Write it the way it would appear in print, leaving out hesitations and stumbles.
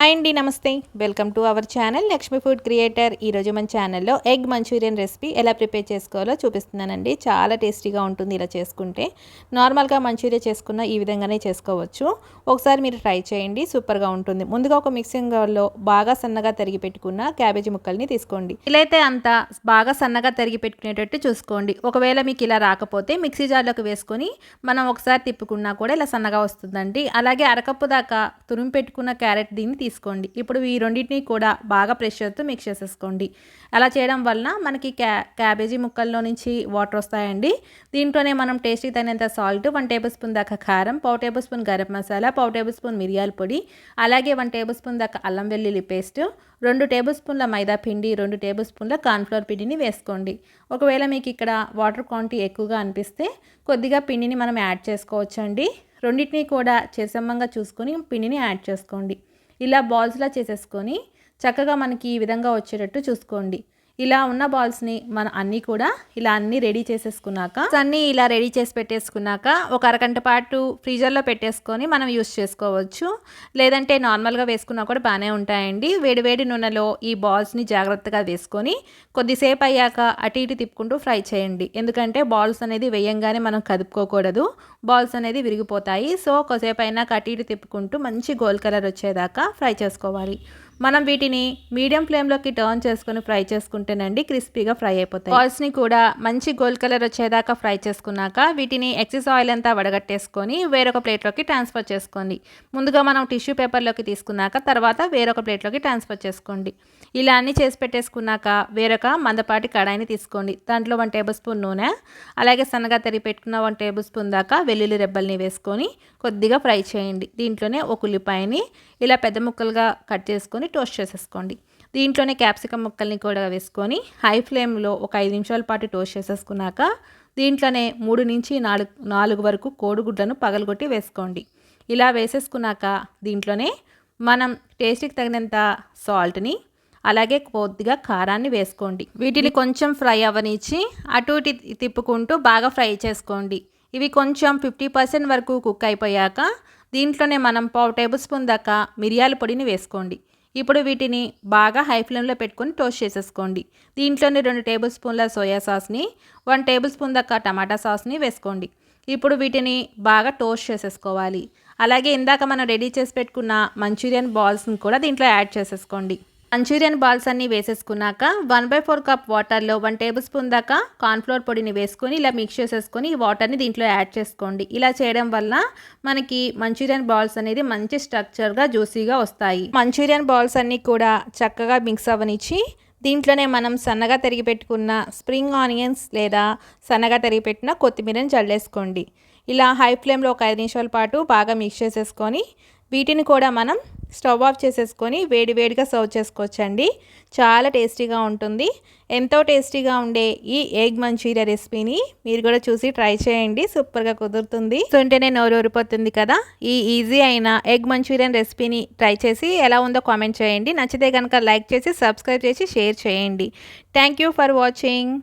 Hi అండి, నమస్తే. Welcome to our channel Lakshmi food creator. ఈరోజు మన ఛానల్లో ఎగ్ మంచూరియన్ రెసిపీ ఎలా ప్రిపేర్ చేసుకోవాలో చూపిస్తున్నానండి. చాలా టేస్టీగా ఉంటుంది ఇలా చేసుకుంటే. నార్మల్గా మంచూరియా చేసుకున్న ఈ విధంగానే చేసుకోవచ్చు. ఒకసారి మీరు ట్రై చేయండి, సూపర్గా ఉంటుంది. ముందుగా ఒక మిక్సింగ్ బౌల్లో బాగా సన్నగా తరిగి పెట్టుకున్న క్యాబేజీ ముక్కల్ని తీసుకోండి. ఇలా అయితే అంతా బాగా సన్నగా తరిగి పెట్టుకునేటట్టు చూసుకోండి. ఒకవేళ మీకు ఇలా రాకపోతే మిక్సీ జార్లోకి వేసుకొని మనం ఒకసారి తిప్పుకున్నా కూడా ఇలా సన్నగా వస్తుందండి. అలాగే అరకప్పు దాకా తురిమి పెట్టుకున్న క్యారెట్ దీన్ని తీసుకోండి. ఇప్పుడు ఈ రెండింటిని కూడా బాగా ప్రెషర్తో మిక్స్ చేసేసుకోండి. అలా చేయడం వలన మనకి క్యాబేజీ ముక్కల్లో నుంచి వాటర్ వస్తాయండి. దీంట్లోనే మనం టేస్ట్కి తగినంత సాల్ట్, 1 టేబుల్ స్పూన్ దాకా కారం, 1/2 table spoon garam masala, 1/2 table spoon మిరియాల పొడి, అలాగే 1 టేబుల్ స్పూన్ దాకా అల్లం వెల్లుల్లి పేస్ట్, 2 టేబుల్ స్పూన్ల మైదా పిండి, 2 టేబుల్ స్పూన్ల కార్న్ఫ్లవర్ పిండిని వేసుకోండి. ఒకవేళ మీకు ఇక్కడ వాటర్ క్వాంటిటీ ఎక్కువగా అనిపిస్తే కొద్దిగా పిండిని మనం యాడ్ చేసుకోవచ్చండి. రెండింటిని కూడా చేసమ్మంగా చూసుకొని పిండిని యాడ్ చేసుకోండి. ఇలా బాల్స్లా చేసేసుకొని చక్కగా మనకి ఈ విధంగా వచ్చేటట్టు చూసుకోండి. ఇలా ఉన్న బాల్స్ని మనం అన్నీ కూడా ఇలా అన్నీ రెడీ చేసేసుకున్నాక అన్నీ ఇలా రెడీ చేసి పెట్టేసుకున్నాక ఒక అరగంట పాటు ఫ్రీజర్లో పెట్టేసుకొని మనం యూస్ చేసుకోవచ్చు. లేదంటే నార్మల్గా వేసుకున్నా కూడా బాగానే ఉంటాయండి. వేడి నూనెలో ఈ బాల్స్ని జాగ్రత్తగా వేసుకొని కొద్దిసేపు అయ్యాక అటు ఇటు తిప్పుకుంటూ ఫ్రై చేయండి. ఎందుకంటే బాల్స్ అనేది వేయంగానే మనం కదుపుకోకూడదు, బాల్స్ అనేది విరిగిపోతాయి. సో కొద్దిసేపు అయినాక అటు ఇటు తిప్పుకుంటూ మంచి గోల్డ్ కలర్ వచ్చేదాకా ఫ్రై చేసుకోవాలి. మనం వీటిని మీడియం ఫ్లేమ్లోకి టర్న్ చేసుకొని ఫ్రై చేసుకుంటేనండి క్రిస్పీగా ఫ్రై అయిపోతాయి. బాల్స్ని కూడా మంచి గోల్డ్ కలర్ వచ్చేదాకా ఫ్రై చేసుకున్నాక వీటిని ఎక్సెస్ ఆయిల్ అంతా వడగట్టేసుకొని వేరొక ప్లేట్లోకి ట్రాన్స్ఫర్ చేసుకోండి. ముందుగా మనం టిష్యూ పేపర్లోకి తీసుకున్నాక తర్వాత వేరొక ప్లేట్లోకి ట్రాన్స్ఫర్ చేసుకోండి. ఇలా అన్నీ చేసి పెట్టేసుకున్నాక వేరొక మందపాటి కడాయిని తీసుకోండి. దాంట్లో 1 టేబుల్ స్పూన్ నూనె, అలాగే సన్నగా తరిగి పెట్టుకున్న 1 టేబుల్ స్పూన్ దాకా వెల్లుల్లి రెబ్బల్ని వేసుకొని కొద్దిగా ఫ్రై చేయండి. దీంట్లోనే ఒక ఉల్లిపాయని ఇలా పెద్ద ముక్కలుగా కట్ చేసుకొని టోస్ట్ చేసేసుకోండి. దీంట్లోనే క్యాప్సికమ్ ముక్కల్ని కూడా వేసుకొని హై ఫ్లేమ్లో ఒక 5 నిమిషాల పాటు టోస్ట్ చేసేసుకున్నాక దీంట్లోనే 3 నుంచి 4 వరకు కోడిగుడ్లను పగలగొట్టి వేసుకోండి. ఇలా వేసేసుకున్నాక దీంట్లోనే మనం టేస్ట్కి తగినంత సాల్ట్ని అలాగే కొద్దిగా కారాన్ని వేసుకోండి. వీటిని కొంచెం ఫ్రై అవ్వనిచ్చి అటు ఇటు తిప్పుకుంటూ బాగా ఫ్రై చేసుకోండి. ఇవి కొంచెం 50% వరకు కుక్ అయిపోయాక దీంట్లోనే మనం 1/2 టేబుల్ స్పూన్ దాకా మిరియాల పొడిని వేసుకోండి. ఇప్పుడు వీటిని బాగా హై ఫ్లేమ్లో పెట్టుకొని టోస్ట్ చేసేసుకోండి. దీంట్లోనే 2 టేబుల్ స్పూన్ల సోయా సాస్ని, 1 టేబుల్ స్పూన్ దాకా టమాటా సాస్ని వేసుకోండి. ఇప్పుడు వీటిని బాగా టోస్ట్ చేసేసుకోవాలి. అలాగే ఇందాక మనం రెడీ చేసి పెట్టుకున్న మంచూరియన్ బాల్స్ని కూడా దీంట్లో యాడ్ చేసేసుకోండి. మంచూరియన్ బాల్స్ అన్నీ వేసేసుకున్నాక 1/4 కప్ వాటర్లో 1 టేబుల్ స్పూన్ దాకా కార్న్ఫ్లవర్ పొడిని వేసుకొని ఇలా మిక్స్ చేసేసుకొని ఈ వాటర్ని దీంట్లో యాడ్ చేసుకోండి. ఇలా చేయడం వల్ల మనకి మంచూరియన్ బాల్స్ అనేది మంచి స్ట్రక్చర్గా జ్యూసీగా వస్తాయి. మంచూరియన్ బాల్స్ అన్నీ కూడా చక్కగా మిక్స్ అవ్వనిచ్చి దీంట్లోనే మనం సన్నగా తరిగి పెట్టుకున్న స్ప్రింగ్ ఆనియన్స్ లేదా సన్నగా తరిగి పెట్టిన కొత్తిమీరని చల్లేసుకోండి. ఇలా హై ఫ్లేమ్లో ఒక 5 నిమిషాల పాటు బాగా మిక్స్ చేసేసుకొని వీటిని కూడా మనం స్టవ్ ఆఫ్ చేసేసుకొని వేడిగా సర్వ్ చేసుకోవచ్చండి. చాలా టేస్టీగా ఉంటుంది. ఎంతో టేస్టీగా ఉండే ఈ ఎగ్ మంచూరియా రెసిపీని మీరు కూడా చూసి ట్రై చేయండి, సూపర్గా కుదురుతుంది. తింటేనే నోరు ఊరిపోతుంది కదా. ఈ ఈజీ అయిన ఎగ్ మంచూరియన్ రెసిపీని ట్రై చేసి ఎలా ఉందో కామెంట్ చేయండి. నచ్చితే కనుక లైక్ చేసి సబ్స్క్రైబ్ చేసి షేర్ చేయండి. Thank you for watching.